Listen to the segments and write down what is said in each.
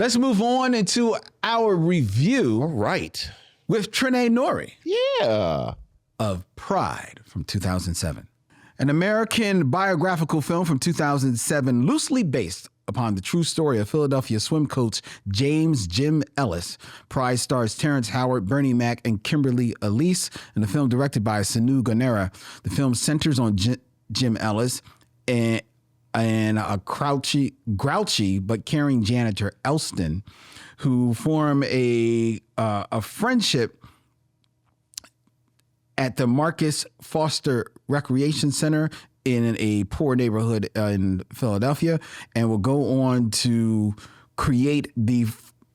Let's move on into our review. All right. With Trenae Nuri. Yeah. Of Pride from 2007. An American biographical film from 2007, loosely based upon the true story of Philadelphia swim coach James "Jim" Ellis. Pride stars Terrence Howard, Bernie Mac, and Kimberly Elise, and the film directed by Sanu Gonera. The film centers on Jim Ellis and a grouchy but caring janitor, Elston, who form a friendship at the Marcus Foster Recreation Center in a poor neighborhood in Philadelphia, and will go on to create the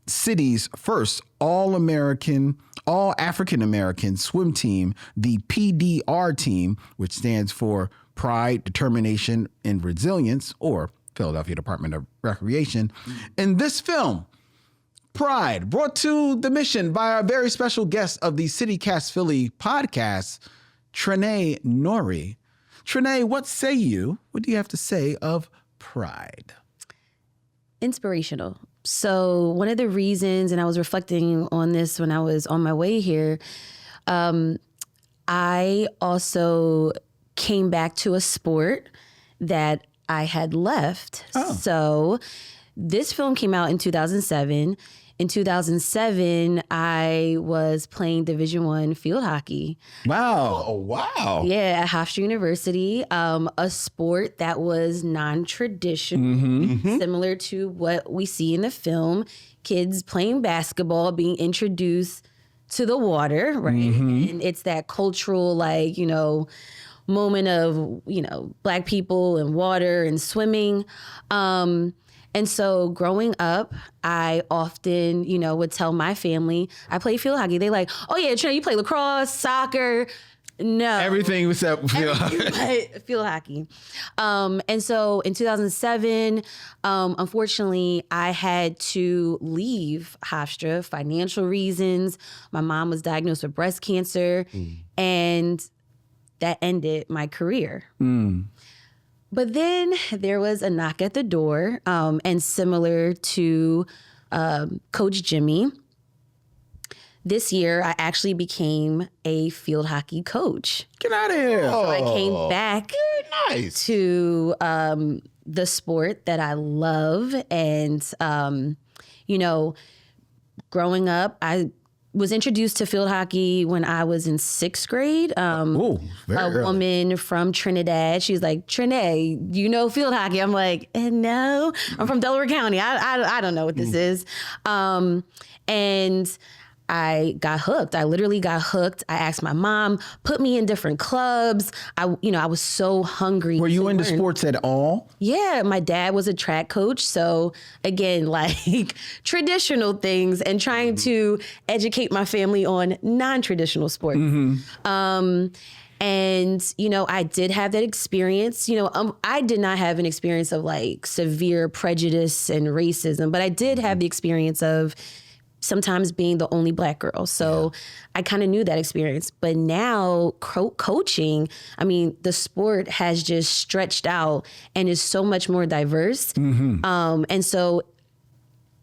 city's first all African-American swim team, the PDR team, which stands for Pride, Determination, and Resilience, or Philadelphia Department of Recreation. In this film, Pride, brought to the mission by our very special guest of the CityCast Philly podcast, Trenae Nuri. Trenae, what say you? What do you have to say of Pride? Inspirational. So one of the reasons, and I was reflecting on this when I was on my way here, I also came back to a sport that I had left. Oh. So this film came out in 2007. In 2007, I was playing Division I field hockey. Wow. Oh, wow. Yeah, at Hofstra University, a sport that was non-traditional, similar to what we see in the film. Kids playing basketball, being introduced to the water, right? And it's that cultural, moment of, Black people and water and swimming. And so growing up, I often, would tell my family, I play field hockey. They like, oh yeah, Trenae, you play lacrosse, soccer. No. Everything except field hockey. Field hockey. And so in 2007, unfortunately, I had to leave Hofstra, financial reasons. My mom was diagnosed with breast cancer, and that ended my career. But then there was a knock at the door, and similar to Coach Jimmy, this year I actually became a field hockey coach. Get out of here. So I came back to the sport that I love. And, growing up, I was introduced to field hockey when I was in 6th grade. A woman from Trinidad, she's like, Trenae, you know field hockey? I'm like, no, I'm from Delaware County. I don't know what this is. And I got hooked. I literally got hooked. I asked my mom, put me in different clubs. I was so hungry. Were you into sports at all? Yeah, my dad was a track coach. So again, traditional things and trying to educate my family on non-traditional sports. And, I did have that experience. I did not have an experience of severe prejudice and racism, but I did have the experience of sometimes being the only Black girl. So I kind of knew that experience. But now coaching, the sport has just stretched out and is so much more diverse. And so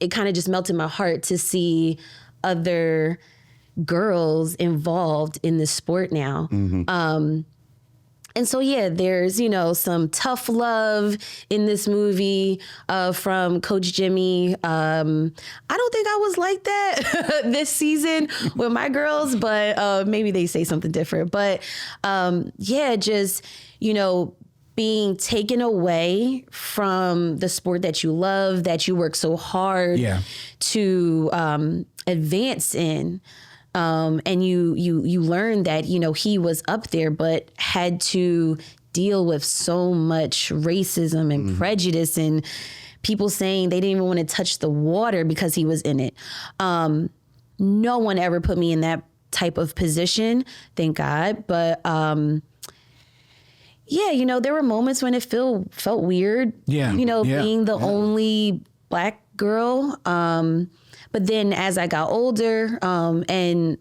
it kind of just melted my heart to see other girls involved in this sport now. And so, there's, some tough love in this movie from Coach Jimmy. I don't think I was like that this season with my girls, but maybe they say something different. But being taken away from the sport that you love, that you work so hard to advance in. And you learn that, he was up there, but had to deal with so much racism and prejudice and people saying they didn't even want to touch the water because he was in it. No one ever put me in that type of position, thank God. But, there were moments when it felt weird, being the only Black girl. But then as I got older, and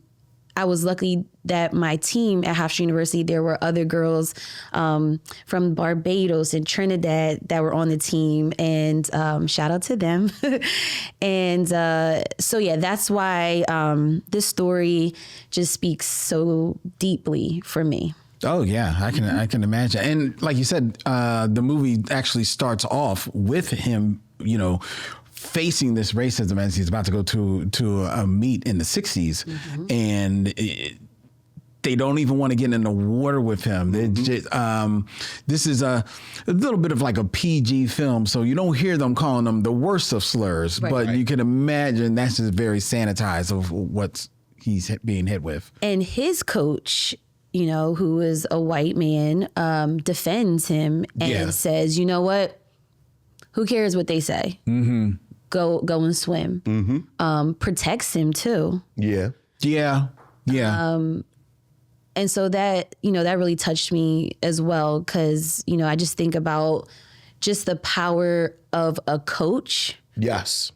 I was lucky that my team at Hofstra University, there were other girls from Barbados and Trinidad that were on the team, and shout out to them. And so yeah, that's why this story just speaks so deeply for me. Oh yeah, I can imagine. And like you said, the movie actually starts off with him, facing this racism as he's about to go to a meet in the 60s, and they don't even want to get in the water with him. This is a little bit of like a PG film, so you don't hear them calling them the worst of slurs, but you can imagine that's just very sanitized of what he's being hit with. And his coach, who is a white man, defends him and says, you know what? Who cares what they say? Mm-hmm. Go and swim. Mm-hmm. Protects him too. Yeah. And so that, that really touched me as well, because, I just think about just the power of a coach. Yes.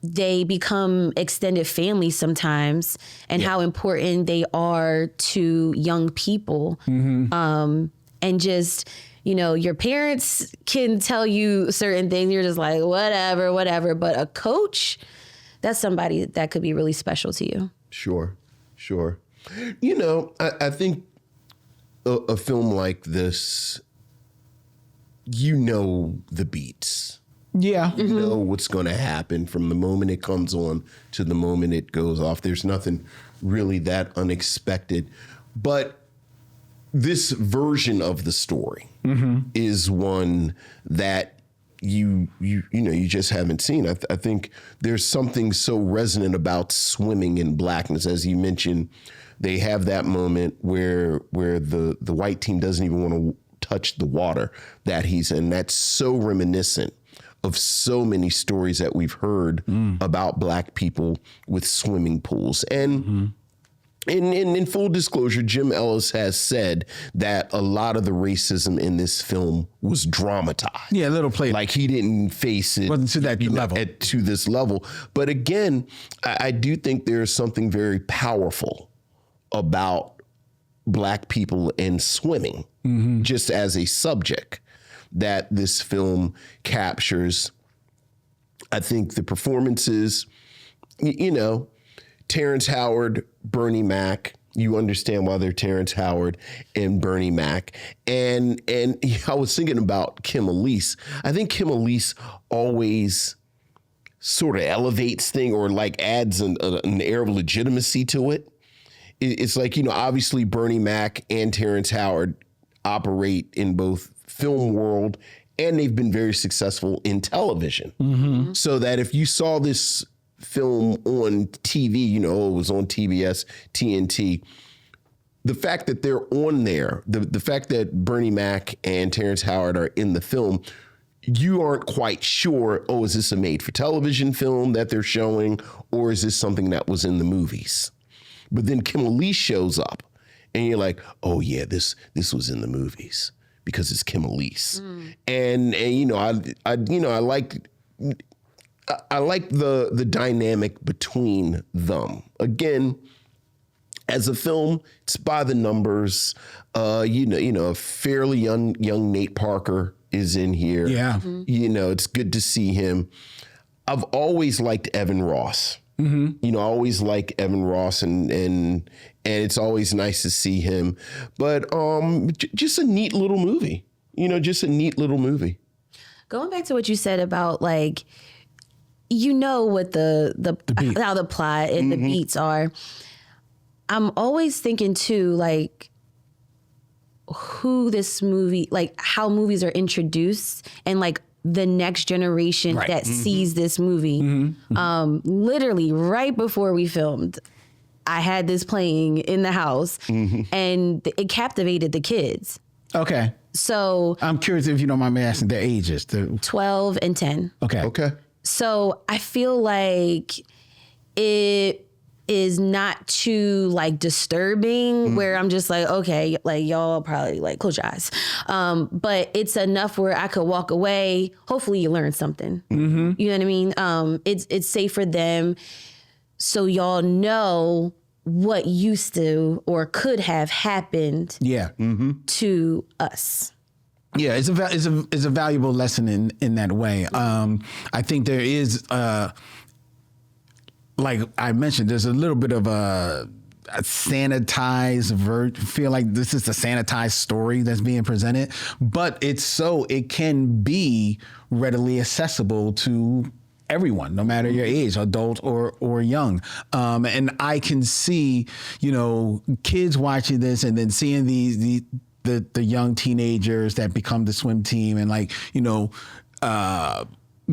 They become extended family sometimes, and how important they are to young people. And just, your parents can tell you certain things. You're just like, whatever. But a coach, that's somebody that could be really special to you. Sure. I think a film like this, the beats. Yeah. You know what's going to happen from the moment it comes on to the moment it goes off. There's nothing really that unexpected. But this version of the story is one that you just haven't seen. I think there's something so resonant about swimming in blackness. As you mentioned, they have that moment where the white team doesn't even want to touch the water that he's in. That's so reminiscent of so many stories that we've heard about Black people with swimming pools. And in full disclosure, Jim Ellis has said that a lot of the racism in this film was dramatized. Yeah, a little played. Like he didn't face it wasn't to that level. To this level. But again, I do think there's something very powerful about Black people and swimming, just as a subject, that this film captures. I think the performances, Terrence Howard, Bernie Mac, you understand why they're Terrence Howard and Bernie Mac. And I was thinking about Kim Elise. I think Kim Elise always sort of elevates thing or like adds an air of legitimacy to it. It's like, obviously Bernie Mac and Terrence Howard operate in both film world, and they've been very successful in television. So that if you saw this film on TV, it was on TBS, TNT, the fact that they're on there, the fact that Bernie Mac and Terrence Howard are in the film, you aren't quite sure, is this a made-for-television film that they're showing, or is this something that was in the movies? But then Kim Elise shows up, and you're like, oh yeah, this was in the movies because it's Kim Elise. And I like the dynamic between them. Again, as a film, it's by the numbers. A fairly young Nate Parker is in here. Yeah. It's good to see him. I've always liked Evan Ross. I always like Evan Ross, and it's always nice to see him. But just a neat little movie. Just a neat little movie. Going back to what you said about like, what the how the plot and the beats are. I'm always thinking too, like, who this movie, like how movies are introduced and like the next generation that sees this movie. Literally right before we filmed, I had this playing in the house and it captivated the kids. Okay. So I'm curious if you don't mind me asking their ages. 12 and 10. Okay. So I feel like it is not too like disturbing where I'm just like, okay, like y'all probably like close your eyes. But it's enough where I could walk away. Hopefully you learn something. You know what I mean? It's safe for them. so y'all know what used to or could have happened Yeah. to us. Yeah, it's a valuable lesson in that way. I think there is, like I mentioned, there's a little bit of a sanitized feel like this is a sanitized story that's being presented, but it can be readily accessible to everyone, no matter your age, adult or young. And I can see, kids watching this and then seeing the young teenagers that become the swim team and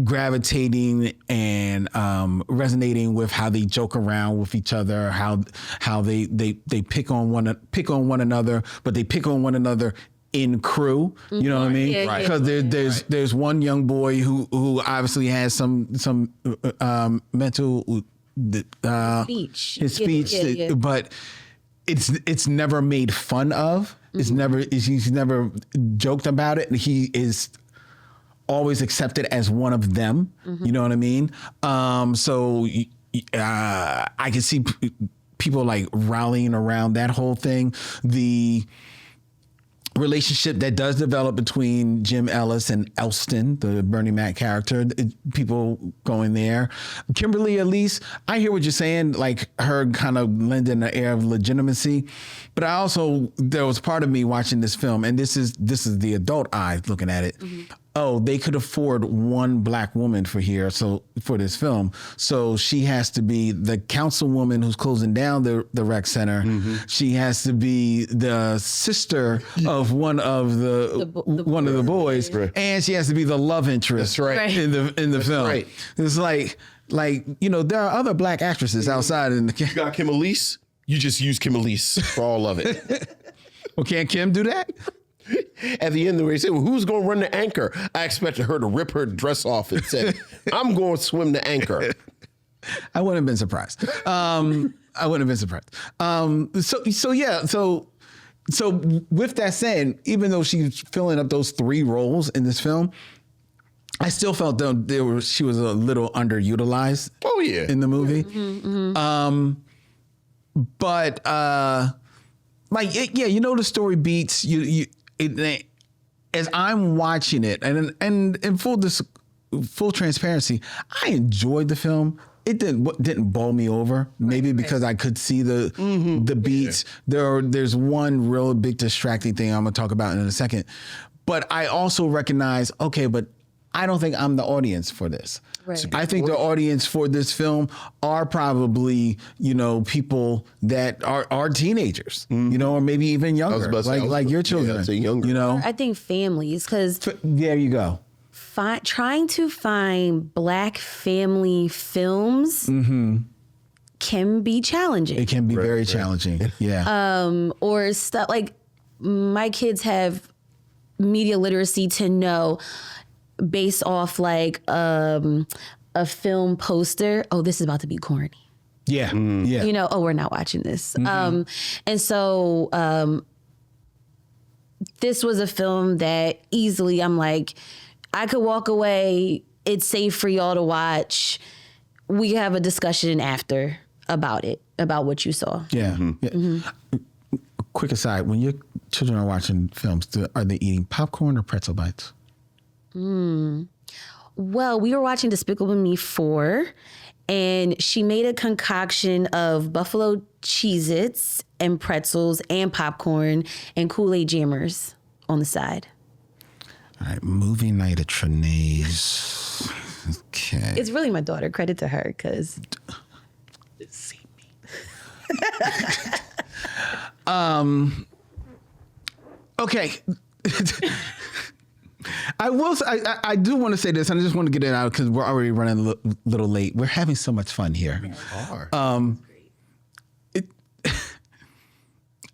gravitating and resonating with how they joke around with each other, how they pick on one another, but they pick on one another in crew. You know what I mean? Yeah, Because there's one young boy who obviously has some mental Speech. his speech, Yeah. but it's never made fun of. He's never joked about it. He is always accepted as one of them. You know what I mean? So I can see people like rallying around that whole thing. The relationship that does develop between Jim Ellis and Elston, the Bernie Mac character, people going there. Kimberly Elise, I hear what you're saying, like her kind of lending an air of legitimacy, but there was part of me watching this film, and this is the adult eye looking at it. Oh, they could afford one black woman for this film. So she has to be the councilwoman who's closing down the rec center. She has to be the sister of one of the boys, Right. and she has to be the love interest. That's right. In the film. right. It's like there are other black actresses outside in the. You got Kim Elise, you just use Kim Elise for all of it. Well, can't Kim do that? At the end, they say, well, who's going to run the anchor? I expected her to rip her dress off and say, I'm going to swim the anchor. I wouldn't have been surprised. So with that said, even though she's filling up those 3 roles in this film, I still felt she was a little underutilized. Oh, yeah. In the movie. But the story beats as I'm watching it, and in full transparency, I enjoyed the film. It didn't bowl me over. Maybe because I could see the beats. Yeah. There's one real big distracting thing I'm gonna talk about in a second. But I also recognize, okay, but I don't think I'm the audience for this. Right. I think the audience for this film are probably, people that are teenagers, or maybe even younger, like your children. Yeah, I'd say younger. I think families, because There you go. trying to find black family films can be challenging. It can be very challenging. Yeah. Or stuff like my kids have media literacy to know based off like a film poster. Oh, this is about to be corny. Yeah. Yeah. Oh, we're not watching this. And so this was a film that easily I'm like, I could walk away. It's safe for y'all to watch. We have a discussion after about it, about what you saw. Yeah. Yeah. Quick aside, when your children are watching films, are they eating popcorn or pretzel bites? Well, we were watching Despicable Me 4, and she made a concoction of buffalo Cheez-Its and pretzels and popcorn and Kool-Aid jammers on the side. All right, movie night at Trenae's. Okay. It's really my daughter. Credit to her, because... See me. Okay. I do want to say this, and I just want to get it out because we're already running a little late. We're having so much fun here. We are.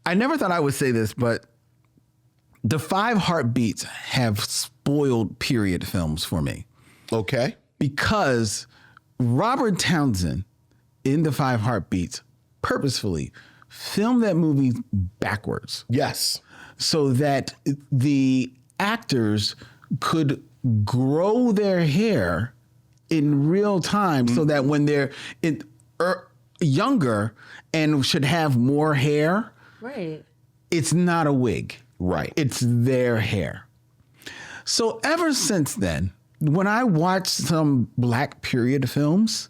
I never thought I would say this, but the 5 Heartbeats have spoiled period films for me. Okay. Because Robert Townsend in the 5 Heartbeats purposefully filmed that movie backwards. Yes. So that the actors could grow their hair in real time so that when they're younger and should have more hair, Right. it's not a wig. Right. It's their hair. So ever since then, when I watch some Black period films,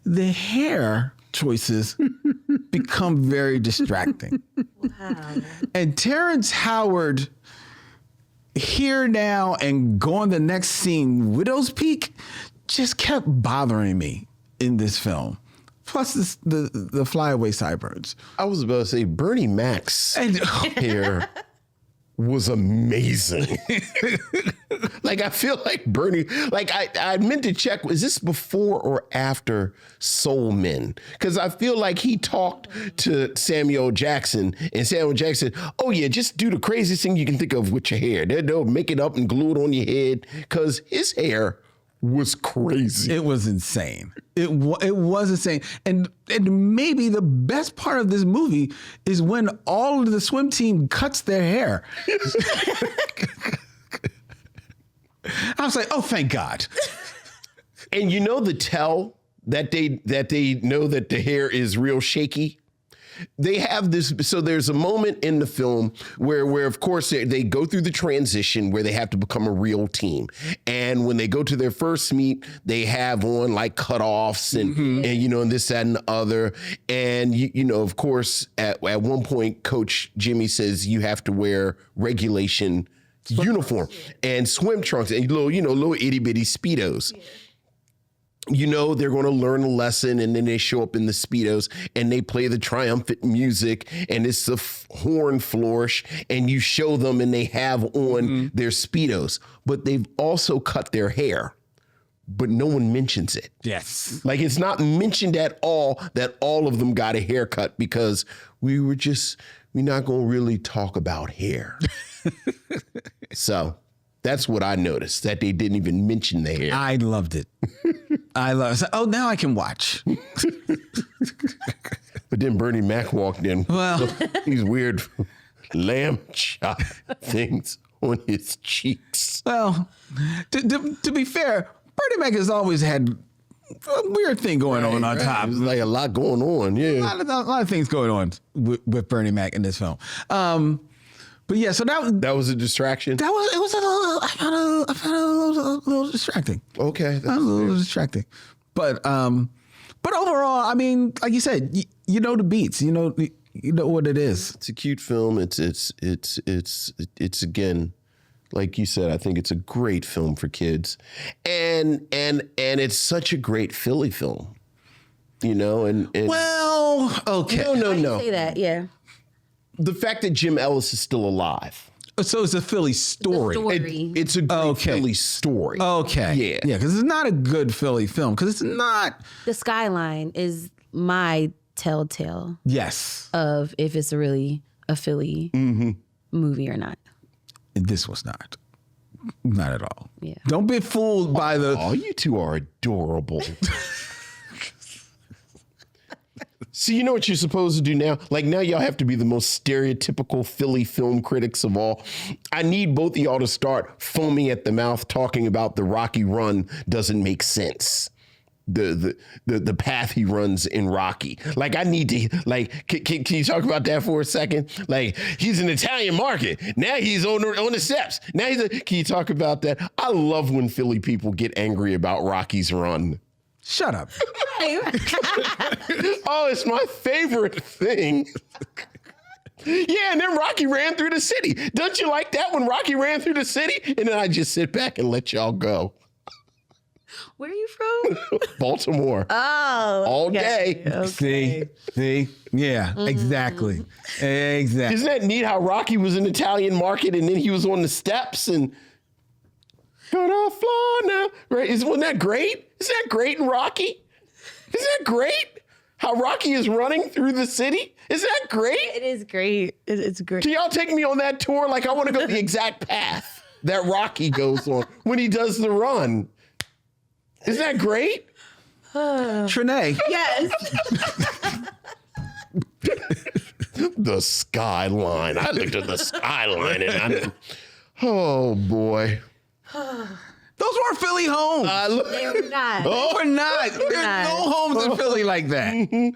the hair choices become very distracting. Wow. And Terrence Howard, here now and going the next scene, Widow's Peak, just kept bothering me in this film. Plus the flyaway sideburns. I was about to say Bernie Mac's And hair was amazing. Like, I feel like Bernie, like I meant to check, is this before or after Soul Men? Because I feel like he talked to Samuel Jackson and Samuel Jackson, oh yeah, just do the craziest thing you can think of with your hair. They'll make it up and glue it on your head, because his hair was crazy. it was insane. It was insane. And maybe the best part of this movie is when all of the swim team cuts their hair. I was like, oh, thank God. And you know the tell that they know that the hair is real shaky? They have this, so there's a moment in the film where of course they go through the transition where they have to become a real team. And when they go to their first meet, they have on like cutoffs and you know, and this, that, and the other. And you know, of course, at one point, Coach Jimmy says you have to wear regulation uniform and swim trunks and little itty bitty Speedos. Yeah. You know, they're going to learn a lesson, and then they show up in the Speedos and they play the triumphant music, and it's the horn flourish, and you show them and they have on their Speedos, but they've also cut their hair, but no one mentions it. Yes. Like, it's not mentioned at all that all of them got a haircut, because we're not going to really talk about hair. So that's what I noticed, that they didn't even mention the hair. I loved it. Oh, now I can watch. But then Bernie Mac walked in. Well, These weird lamb chop things on his cheeks. well, to be fair, Bernie Mac has always had a weird thing going on top. There's like a lot going on, yeah. A lot of things going on with Bernie Mac in this film. But yeah, so That was a distraction? it was I found a little distracting. Okay. A little distracting. But overall, I mean, like you said, you know the beats, you know what it is. It's a cute film. It's again, like you said, I think it's a great film for kids. And it's such a great Philly film. You know, and Well, okay. No. Say that, yeah. The fact that Jim Ellis is still alive. So it's a Philly story. It's a great Philly story. Okay. Yeah. Yeah, because it's not a good Philly film. Because it's not. The skyline is my telltale Yes. of if it's really a Philly movie or not. This was not. Not at all. Yeah. Don't be fooled by the. Oh, you two are adorable. See, you know what you're supposed to do now? Like, now y'all have to be the most stereotypical Philly film critics of all. I need both of y'all to start foaming at the mouth talking about the Rocky run doesn't make sense. The path he runs in Rocky. Like, I need to, like, can you talk about that for a second? Like, he's an Italian market. Now he's on the steps. Now can you talk about that? I love when Philly people get angry about Rocky's run. Shut up. Oh, it's my favorite thing. Yeah, and then Rocky ran through the city. Don't you like that when Rocky ran through the city? And then I just sit back and let y'all go. Where are you from? Baltimore. Oh. All day. See? Yeah, exactly. Exactly. Isn't that neat how Rocky was in the Italian market and then he was on the steps and gonna fly now, right? Wasn't that great? Isn't that great in Rocky? Isn't that great? How Rocky is running through the city? Isn't that great? It is great. It's great. Can y'all take me on that tour? Like, I want to go the exact path that Rocky goes on when he does the run. Isn't that great? Trenae. Yes. The skyline. I looked at the skyline and oh boy. Those weren't Philly homes. They were not. They were not. There's no homes in Philly like that.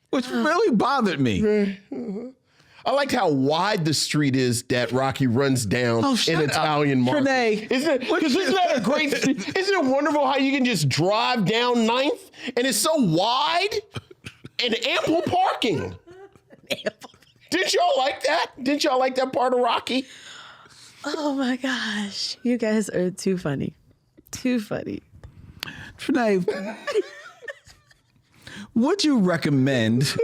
which really bothered me. I liked how wide the street is that Rocky runs down in Italian market. Trenae. Isn't that a great street? Isn't it wonderful how you can just drive down 9th and it's so wide and ample parking? Did y'all like that? Did y'all like that part of Rocky? Oh my gosh. You guys are too funny. Too funny. Trenae, would you recommend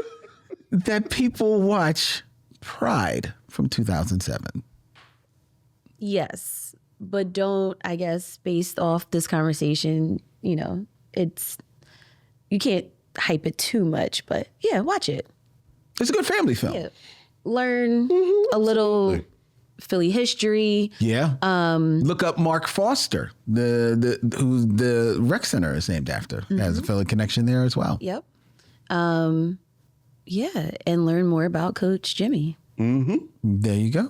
that people watch Pride from 2007? Yes, but don't, I guess, based off this conversation, you can't hype it too much, but yeah, watch it. It's a good family film. Yeah. Learn a little Philly history. Yeah. Look up Mark Foster, who the rec center is named after. Has a Philly connection there as well. Yep. Yeah, and learn more about Coach Jimmy. There you go.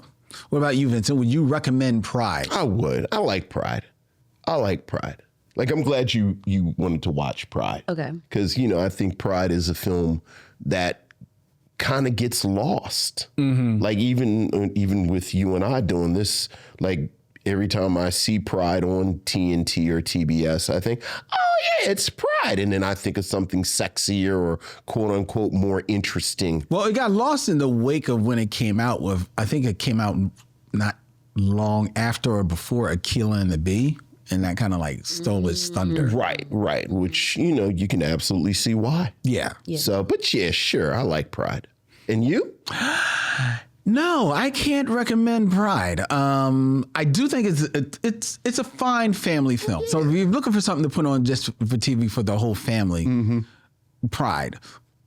What about you, Vincent? Would you recommend Pride? I would. I like Pride. Like, I'm glad you wanted to watch Pride. Okay. Because, I think Pride is a film that kind of gets lost. Like, even with you and I doing this, like, every time I see Pride on TNT or TBS, I think, oh, yeah, it's Pride. And then I think of something sexier or quote unquote more interesting. Well, it got lost in the wake of when it came out I think it came out not long after or before Aquila and the Bee. And that kind of like stole its thunder. Right. Which, you can absolutely see why. Yeah. So, but yeah, sure. I like Pride. And you? No, I can't recommend Pride. I do think it's a fine family film. So if you're looking for something to put on just for TV for the whole family, Pride.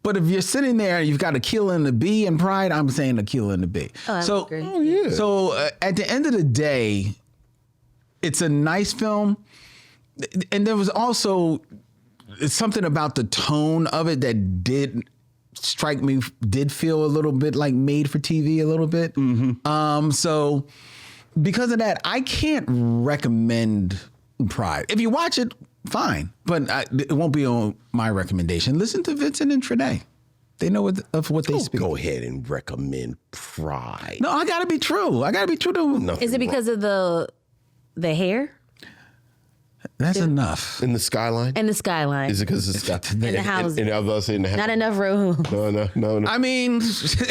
But if you're sitting there and you've got Aquila and the Bee and Pride, I'm saying Aquila and the Bee. Oh, agree. So at the end of the day, it's a nice film. And there was also something about the tone of it that did strike me, did feel a little bit like made for TV a little bit. So because of that, I can't recommend Pride. If you watch it, fine, but it won't be on my recommendation. Listen to Vincent and Trenae. They know of what they speak. Go ahead and recommend Pride. No, I gotta be true. To Is it because of the hair? That's enough. In the skyline? And the skyline. Is it because it's got and the house? And I was about to say in the house. Not enough room. No. I mean,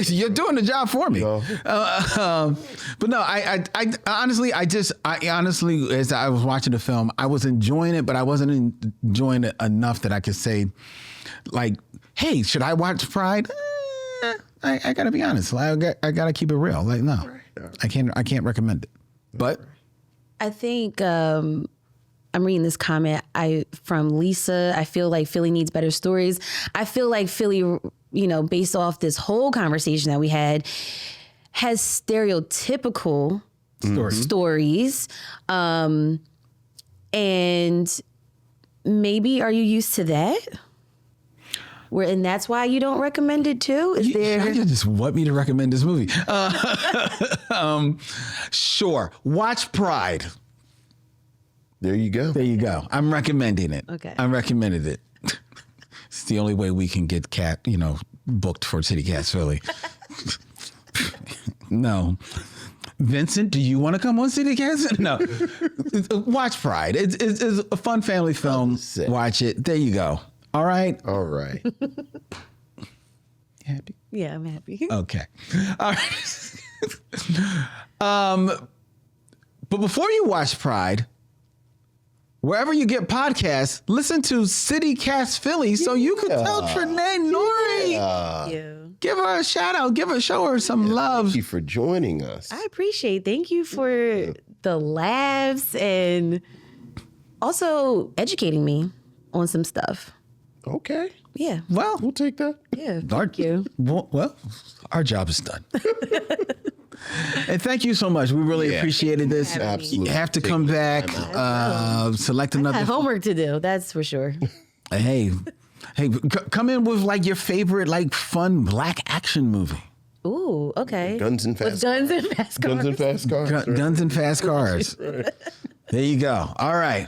you're doing the job for me. No. But no, I honestly, as I was watching the film, I was enjoying it, but I wasn't enjoying it enough that I could say, like, hey, should I watch Pride? I gotta be honest. I gotta keep it real. Like, no, I can't recommend it. But I think I'm reading this comment from Lisa. I feel like Philly needs better stories. I feel like Philly, based off this whole conversation that we had, has stereotypical stories. And maybe are you used to that? And that's why you don't recommend it too? You just want me to recommend this movie. Sure. Watch Pride. There you go. I'm recommending it. Okay. I'm recommending it. It's the only way we can get booked for City Cast Philly. No. Vincent, do you want to come on City Cast? No. Watch Pride. It's a fun family film. Watch it. There you go. All right. You happy? Yeah, I'm happy. Okay. All right. But before you watch Pride, wherever you get podcasts, listen to City Cast Philly so you can tell Trenae Nuri. Yeah. Give her a shout out. Show her some love. Thank you for joining us. I appreciate. Thank you for the laughs and also educating me on some stuff. Okay. Yeah. Well, We'll take that. Yeah. Thank you. Well, our job is done. And thank you so much. We really appreciated this. Absolutely. You have to come back, select another. I have homework to do. That's for sure. Hey, come in with like your favorite like fun black action movie. Ooh, okay. Guns and fast With guns and fast cars. Guns and fast cars. Guns and fast cars. There you go. All right.